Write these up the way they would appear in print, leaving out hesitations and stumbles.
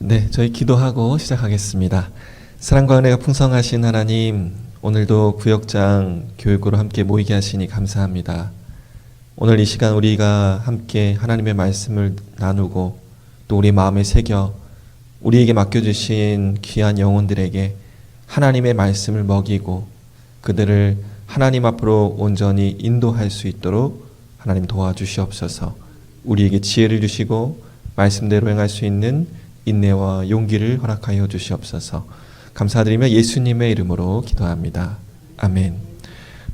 네, 저희 기도하고 시작하겠습니다. 사랑과 은혜가 풍성하신 하나님, 오늘도 구역장 교육으로 함께 모이게 하시니 감사합니다. 오늘 이 시간 우리가 함께 하나님의 말씀을 나누고 또 우리 마음에 새겨 우리에게 맡겨주신 귀한 영혼들에게 하나님의 말씀을 먹이고 그들을 하나님 앞으로 온전히 인도할 수 있도록 하나님 도와주시옵소서. 우리에게 지혜를 주시고 말씀대로 행할 수 있는 인내와 용기를 허락하여 주시옵소서. 감사드리며 예수님의 이름으로 기도합니다. 아멘.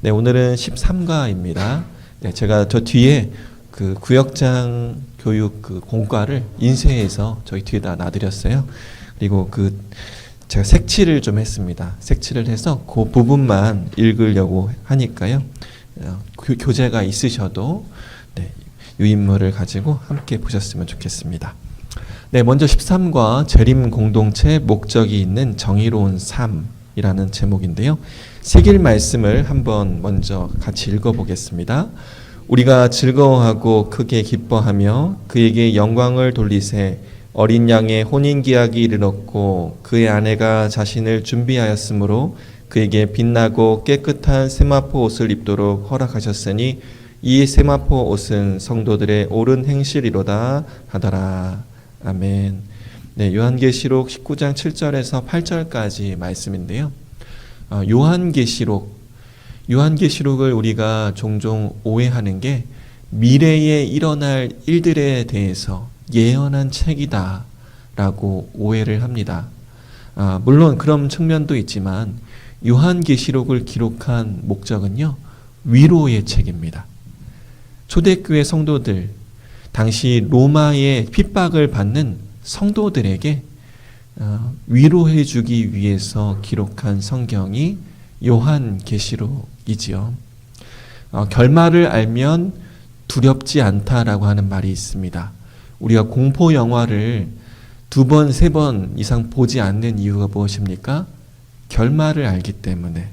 네, 오늘은 13과입니다. 네, 제가 저 뒤에 그 구역장 교육 그 공과를 인쇄해서 저희 뒤에다 놔드렸어요. 그리고 제가 색칠을 좀 했습니다. 색칠을 해서 그 부분만 읽으려고 하니까요. 교재가 있으셔도 네, 유인물을 가지고 함께 보셨으면 좋겠습니다. 네, 먼저 13과 재림 공동체 목적이 있는 정의로운 삶이라는 제목인데요. 새길 말씀을 한번 먼저 같이 읽어보겠습니다. 우리가 즐거워하고 크게 기뻐하며 그에게 영광을 돌리세 어린 양의 혼인기약이 이르렀고 그의 아내가 자신을 준비하였으므로 그에게 빛나고 깨끗한 세마포 옷을 입도록 허락하셨으니 이 세마포 옷은 성도들의 옳은 행실이로다 하더라. 아멘. 네, 요한계시록 19장 7절에서 8절까지 말씀인데요. 요한계시록을 우리가 종종 오해하는 게 미래에 일어날 일들에 대해서 예언한 책이다 라고 오해를 합니다. 물론 그런 측면도 있지만 요한계시록을 기록한 목적은요, 위로의 책입니다. 초대교회 성도들, 당시 로마의 핍박을 받는 성도들에게 위로해 주기 위해서 기록한 성경이 요한계시록이지요. 결말을 알면 두렵지 않다라고 하는 말이 있습니다. 우리가 공포 영화를 2번, 3번 이상 보지 않는 이유가 무엇입니까? 결말을 알기 때문에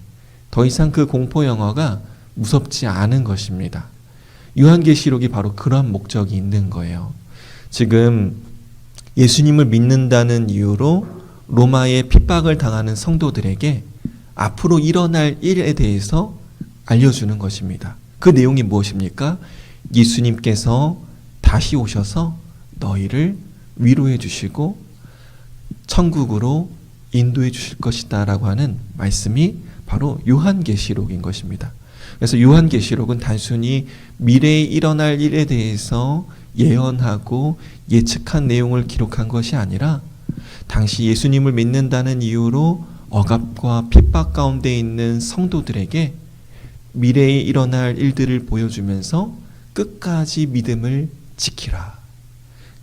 더 이상 그 공포 영화가 무섭지 않은 것입니다. 요한계시록이 바로 그런 목적이 있는 거예요. 지금 예수님을 믿는다는 이유로 로마의 핍박을 당하는 성도들에게 앞으로 일어날 일에 대해서 알려주는 것입니다. 그 내용이 무엇입니까? 예수님께서 다시 오셔서 너희를 위로해 주시고 천국으로 인도해 주실 것이다 라고 하는 말씀이 바로 요한계시록인 것입니다. 그래서 요한계시록은 단순히 미래에 일어날 일에 대해서 예언하고 예측한 내용을 기록한 것이 아니라 당시 예수님을 믿는다는 이유로 억압과 핍박 가운데 있는 성도들에게 미래에 일어날 일들을 보여주면서 끝까지 믿음을 지키라.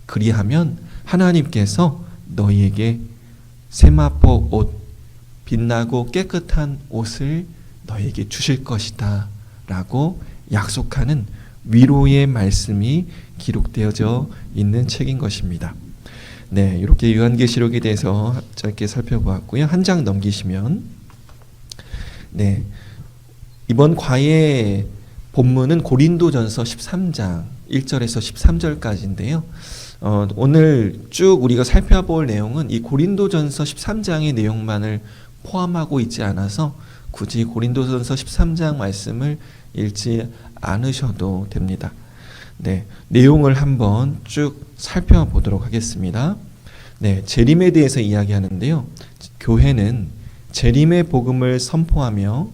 그리하면 하나님께서 너희에게 세마포 옷, 빛나고 깨끗한 옷을 너에게 주실 것이다 라고 약속하는 위로의 말씀이 기록되어져 있는 책인 것입니다. 네, 이렇게 요한계시록에 대해서 짧게 살펴보았고요. 한 장 넘기시면 네, 이번 과의 본문은 고린도전서 13장 1절에서 13절까지인데요. 오늘 쭉 우리가 살펴볼 내용은 이 고린도전서 13장의 내용만을 포함하고 있지 않아서 굳이 고린도전서 13장 말씀을 읽지 않으셔도 됩니다. 네, 내용을 한번 쭉 살펴보도록 하겠습니다. 네, 재림에 대해서 이야기하는데요. 교회는 재림의 복음을 선포하며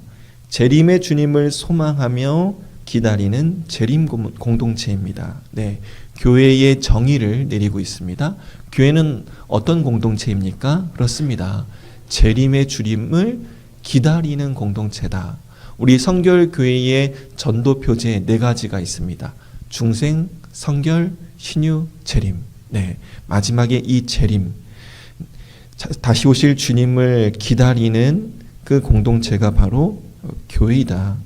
재림의 주님을 소망하며 기다리는 재림 공동체입니다. 네, 교회의 정의를 내리고 있습니다. 교회는 어떤 공동체입니까? 그렇습니다. 재림의 주님을 기다리는 공동체다. 우리 성결교회의 전도 표제 4가지가 있습니다. 중생, 성결, 신유, 재림. 네, 마지막에 이 재림, 다시 오실 주님을 기다리는 그 공동체가 바로 교회이다.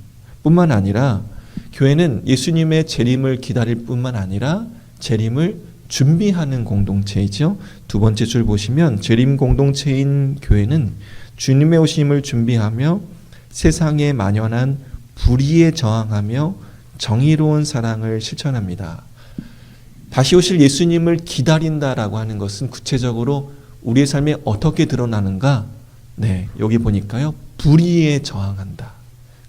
뿐만 아니라 교회는 예수님의 재림을 기다릴 뿐만 아니라 재림을 준비하는 공동체이죠. 2번째 줄 보시면 재림 공동체인 교회는 주님의 오심을 준비하며 세상에 만연한 불의에 저항하며 정의로운 사랑을 실천합니다. 다시 오실 예수님을 기다린다라고 하는 것은 구체적으로 우리의 삶에 어떻게 드러나는가? 네, 여기 보니까요. 불의에 저항한다.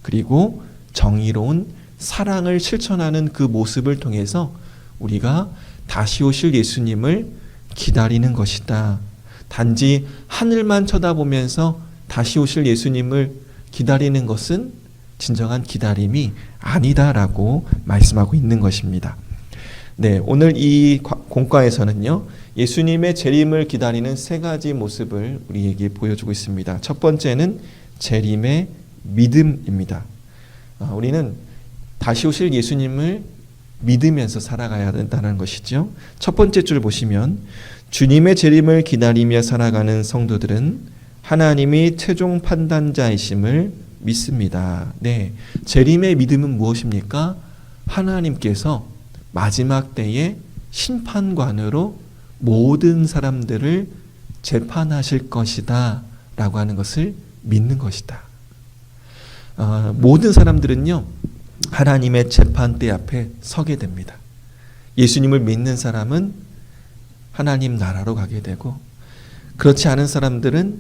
그리고 정의로운 사랑을 실천하는 그 모습을 통해서 우리가 다시 오실 예수님을 기다리는 것이다. 단지 하늘만 쳐다보면서 다시 오실 예수님을 기다리는 것은 진정한 기다림이 아니다라고 말씀하고 있는 것입니다. 네, 오늘 이 공과에서는요, 예수님의 재림을 기다리는 세 가지 모습을 우리에게 보여주고 있습니다. 첫 번째는 재림의 믿음입니다. 우리는 다시 오실 예수님을 믿으면서 살아가야 된다는 것이죠. 첫 번째 줄 보시면 주님의 재림을 기다리며 살아가는 성도들은 하나님이 최종 판단자이심을 믿습니다. 네, 재림의 믿음은 무엇입니까? 하나님께서 마지막 때에 심판관으로 모든 사람들을 재판하실 것이다 라고 하는 것을 믿는 것이다. 모든 사람들은요, 하나님의 재판대 앞에 서게 됩니다. 예수님을 믿는 사람은 하나님 나라로 가게 되고, 그렇지 않은 사람들은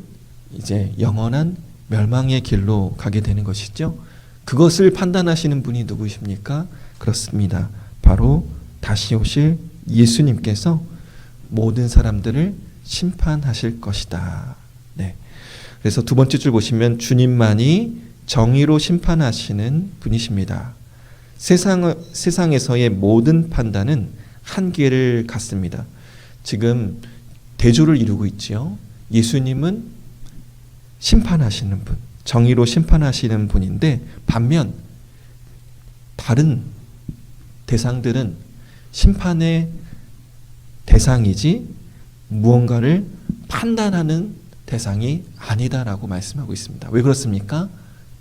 이제 영원한 멸망의 길로 가게 되는 것이죠. 그것을 판단하시는 분이 누구십니까? 그렇습니다. 바로 다시 오실 예수님께서 모든 사람들을 심판하실 것이다. 네. 그래서 두 번째 줄 보시면 주님만이 정의로 심판하시는 분이십니다. 세상에서의 모든 판단은 한계를 갖습니다. 지금 대조를 이루고 있지요. 예수님은 심판하시는 분, 정의로 심판하시는 분인데, 반면 다른 대상들은 심판의 대상이지 무언가를 판단하는 대상이 아니다라고 말씀하고 있습니다. 왜 그렇습니까?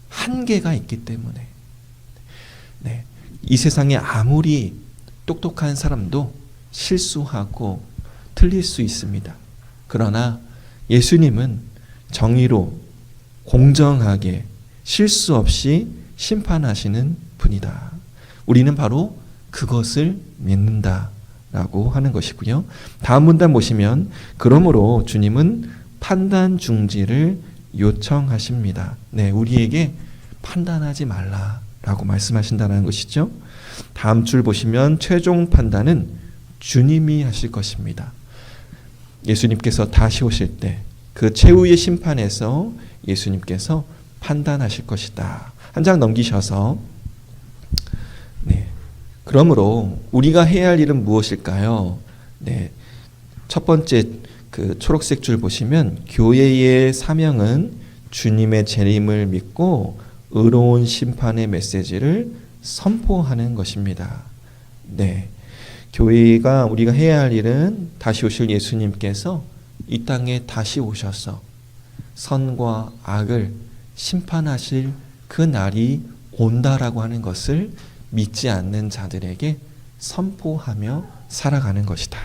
한계가 있기 때문에. 네, 이 세상에 아무리 똑똑한 사람도 실수하고 틀릴 수 있습니다. 그러나 예수님은 정의로 공정하게 실수 없이 심판하시는 분이다. 우리는 바로 그것을 믿는다라고 하는 것이고요. 다음 문단 보시면 그러므로 주님은 판단 중지를 요청하십니다. 네, 우리에게 판단하지 말라라고 말씀하신다는 것이죠. 다음 줄 보시면 최종 판단은 주님이 하실 것입니다. 예수님께서 다시 오실 때 그 최후의 심판에서 예수님께서 판단하실 것이다. 한 장 넘기셔서, 네, 그러므로 우리가 해야 할 일은 무엇일까요? 네, 첫 번째 그 초록색 줄 보시면 교회의 사명은 주님의 재림을 믿고 의로운 심판의 메시지를 선포하는 것입니다. 네, 교회가 우리가 해야 할 일은 다시 오실 예수님께서 이 땅에 다시 오셔서 선과 악을 심판하실 그 날이 온다라고 하는 것을 믿지 않는 자들에게 선포하며 살아가는 것이다.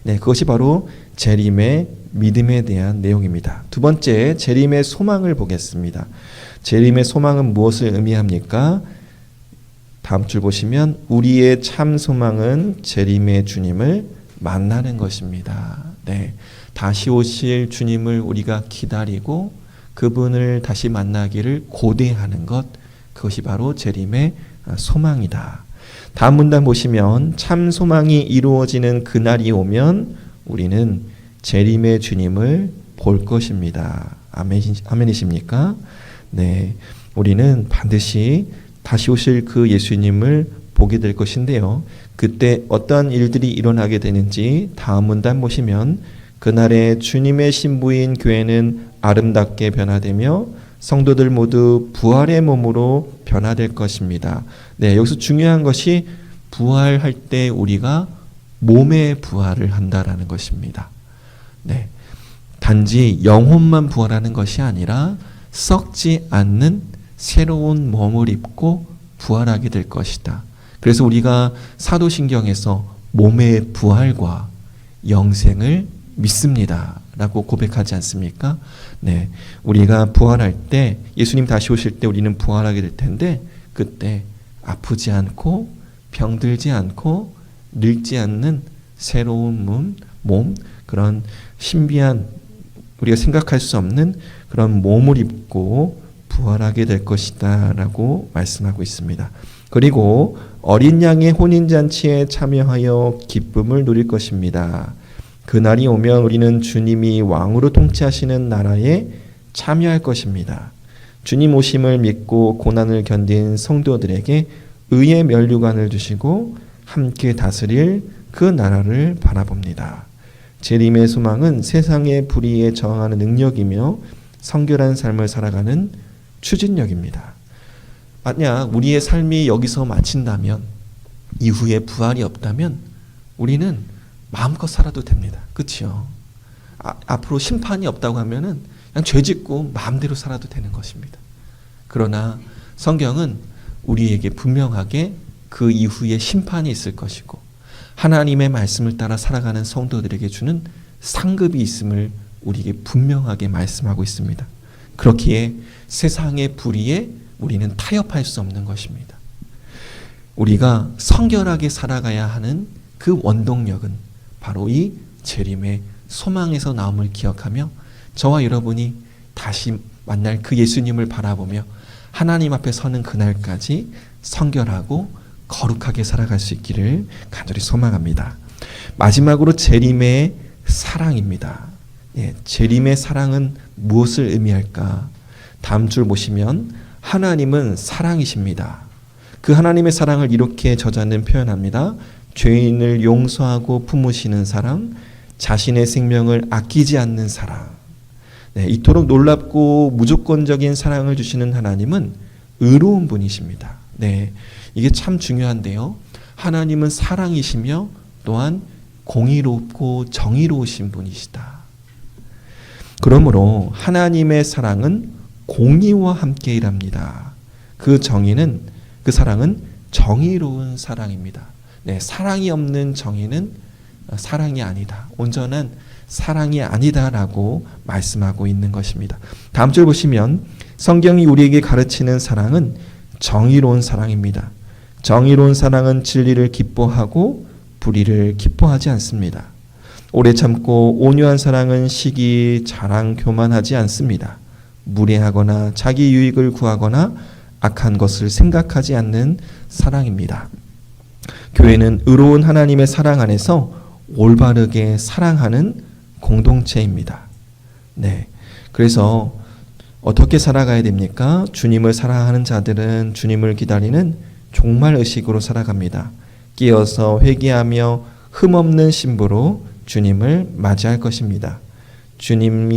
네, 그것이 바로 재림의 믿음에 대한 내용입니다. 두 번째, 재림의 소망을 보겠습니다. 재림의 소망은 무엇을 의미합니까? 다음 줄 보시면 우리의 참 소망은 재림의 주님을 만나는 것입니다. 네, 다시 오실 주님을 우리가 기다리고 그분을 다시 만나기를 고대하는 것, 그것이 바로 재림의 소망이다. 다음 문단 보시면 참 소망이 이루어지는 그날이 오면 우리는 재림의 주님을 볼 것입니다. 아멘이십니까? 네, 우리는 반드시 다시 오실 그 예수님을 보게 될 것인데요. 그때 어떠한 일들이 일어나게 되는지 다음 문단 보시면 그날에 주님의 신부인 교회는 아름답게 변화되며 성도들 모두 부활의 몸으로 변화될 것입니다. 네, 여기서 중요한 것이 부활할 때 우리가 몸의 부활을 한다라는 것입니다. 네, 단지 영혼만 부활하는 것이 아니라 썩지 않는 새로운 몸을 입고 부활하게 될 것이다. 그래서 우리가 사도신경에서 몸의 부활과 영생을 믿습니다 라고 고백하지 않습니까? 네, 우리가 부활할 때, 예수님 다시 오실 때 우리는 부활하게 될 텐데, 그때 아프지 않고 병들지 않고 늙지 않는 새로운 몸, 그런 신비한 우리가 생각할 수 없는 그런 몸을 입고 부활하게 될 것이다 라고 말씀하고 있습니다. 그리고 어린 양의 혼인잔치에 참여하여 기쁨을 누릴 것입니다. 그날이 오면 우리는 주님이 왕으로 통치하시는 나라에 참여할 것입니다. 주님 오심을 믿고 고난을 견딘 성도들에게 의의 면류관을 주시고 함께 다스릴 그 나라를 바라봅니다. 재림의 소망은 세상의 불의에 저항하는 능력이며 성결한 삶을 살아가는 추진력입니다. 만약 우리의 삶이 여기서 마친다면, 이후에 부활이 없다면 우리는 마음껏 살아도 됩니다. 그렇죠? 앞으로 심판이 없다고 하면은 그냥 죄 짓고 마음대로 살아도 되는 것입니다. 그러나 성경은 우리에게 분명하게 그 이후에 심판이 있을 것이고 하나님의 말씀을 따라 살아가는 성도들에게 주는 상급이 있음을 우리에게 분명하게 말씀하고 있습니다. 그렇기에 세상의 불의에 우리는 타협할 수 없는 것입니다. 우리가 성결하게 살아가야 하는 그 원동력은 바로 이 재림의 소망에서 나옴을 기억하며 저와 여러분이 다시 만날 그 예수님을 바라보며 하나님 앞에 서는 그날까지 성결하고 거룩하게 살아갈 수 있기를 간절히 소망합니다. 마지막으로 재림의 사랑입니다. 재림의 사랑은 무엇을 의미할까? 다음 줄 보시면 하나님은 사랑이십니다. 그 하나님의 사랑을 이렇게 저자는 표현합니다. 죄인을 용서하고 품으시는 사랑, 자신의 생명을 아끼지 않는 사랑. 이토록 놀랍고 무조건적인 사랑을 주시는 하나님은 의로운 분이십니다. 이게 참 중요한데요. 하나님은 사랑이시며 또한 공의롭고 정의로우신 분이시다. 그러므로 하나님의 사랑은 공의와 함께 일합니다. 그 사랑은 정의로운 사랑입니다. 사랑이 없는 정의는 사랑이 아니다. 온전한 사랑이 아니다라고 말씀하고 있는 것입니다. 다음 줄 보시면 성경이 우리에게 가르치는 사랑은 정의로운 사랑입니다. 정의로운 사랑은 진리를 기뻐하고 불의를 기뻐하지 않습니다. 오래 참고 온유한 사랑은 시기, 자랑, 교만하지 않습니다. 무례하거나 자기 유익을 구하거나 악한 것을 생각하지 않는 사랑입니다. 교회는 의로운 하나님의 사랑 안에서 올바르게 사랑하는 공동체입니다. 그래서 어떻게 살아가야 됩니까? 주님을 사랑하는 자들은 주님을 기다리는 종말 의식으로 살아갑니다. 깨어서 회개하며 흠없는 신부로 주님을 맞이할 것입니다. 주님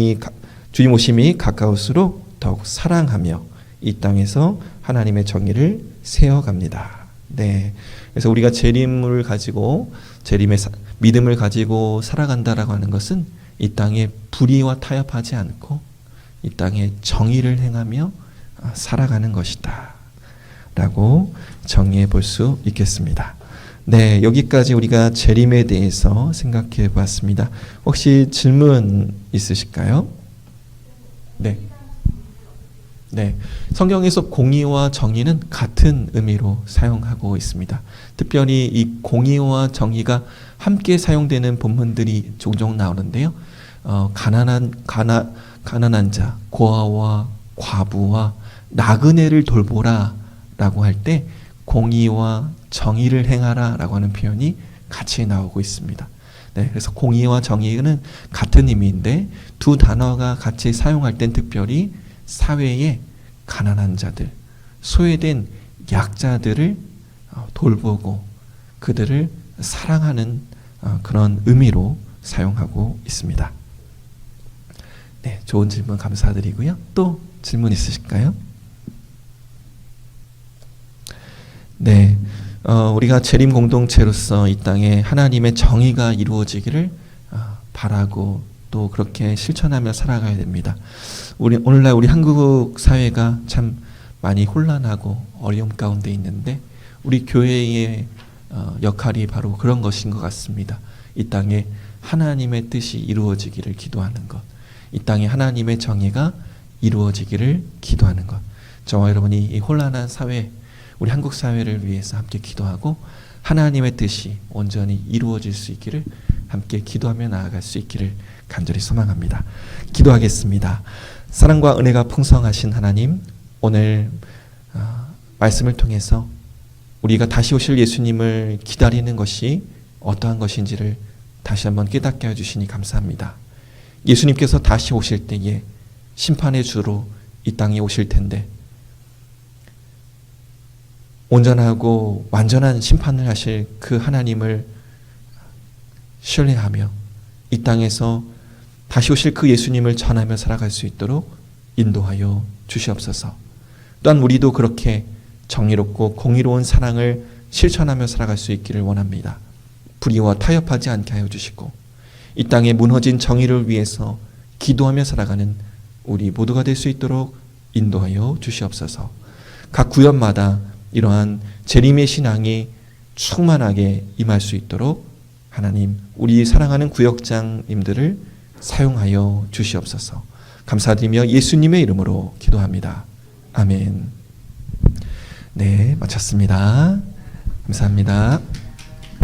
오심이 가까울수록 더욱 사랑하며 이 땅에서 하나님의 정의를 세워갑니다. 그래서 우리가 재림을 가지고 재림의 믿음을 가지고 살아간다라고 하는 것은 이 땅에 불의와 타협하지 않고 이 땅에 정의를 행하며 살아가는 것이다 라고 정의해 볼 수 있겠습니다. 여기까지 우리가 재림에 대해서 생각해 보았습니다. 혹시 질문 있으실까요? 성경에서 공의와 정의는 같은 의미로 사용하고 있습니다. 특별히 이 공의와 정의가 함께 사용되는 본문들이 종종 나오는데요. 가난한 자, 고아와 과부와 나그네를 돌보라 라고 할 때 공의와 정의를 행하라 라고 하는 표현이 같이 나오고 있습니다. 그래서 공의와 정의는 같은 의미인데 두 단어가 같이 사용할 땐 특별히 사회의 가난한 자들, 소외된 약자들을 돌보고 그들을 사랑하는 그런 의미로 사용하고 있습니다. 좋은 질문 감사드리고요. 또 질문 있으실까요? 우리가 재림 공동체로서 이 땅에 하나님의 정의가 이루어지기를 바라고 또 그렇게 실천하며 살아가야 됩니다. 오늘날 우리 한국 사회가 참 많이 혼란하고 어려움 가운데 있는데 우리 교회의 역할이 바로 그런 것인 것 같습니다. 이 땅에 하나님의 뜻이 이루어지기를 기도하는 것, 이 땅에 하나님의 정의가 이루어지기를 기도하는 것. 저와 여러분이 이 혼란한 사회, 우리 한국 사회를 위해서 함께 기도하고 하나님의 뜻이 온전히 이루어질 수 있기를 함께 기도하며 나아갈 수 있기를 간절히 소망합니다. 기도하겠습니다. 사랑과 은혜가 풍성하신 하나님, 오늘 말씀을 통해서 우리가 다시 오실 예수님을 기다리는 것이 어떠한 것인지를 다시 한번 깨닫게 해주시니 감사합니다. 예수님께서 다시 오실 때에 심판의 주로 이 땅에 오실 텐데 온전하고 완전한 심판을 하실 그 하나님을 신뢰하며 이 땅에서 다시 오실 그 예수님을 전하며 살아갈 수 있도록 인도하여 주시옵소서. 또한 우리도 그렇게 정의롭고 공의로운 사랑을 실천하며 살아갈 수 있기를 원합니다. 불의와 타협하지 않게 하여 주시고 이 땅에 무너진 정의를 위해서 기도하며 살아가는 우리 모두가 될 수 있도록 인도하여 주시옵소서. 각 구역마다 이러한 재림의 신앙이 충만하게 임할 수 있도록 하나님, 우리 사랑하는 구역장님들을 사용하여 주시옵소서. 감사드리며 예수님의 이름으로 기도합니다. 아멘. 네, 마쳤습니다. 감사합니다.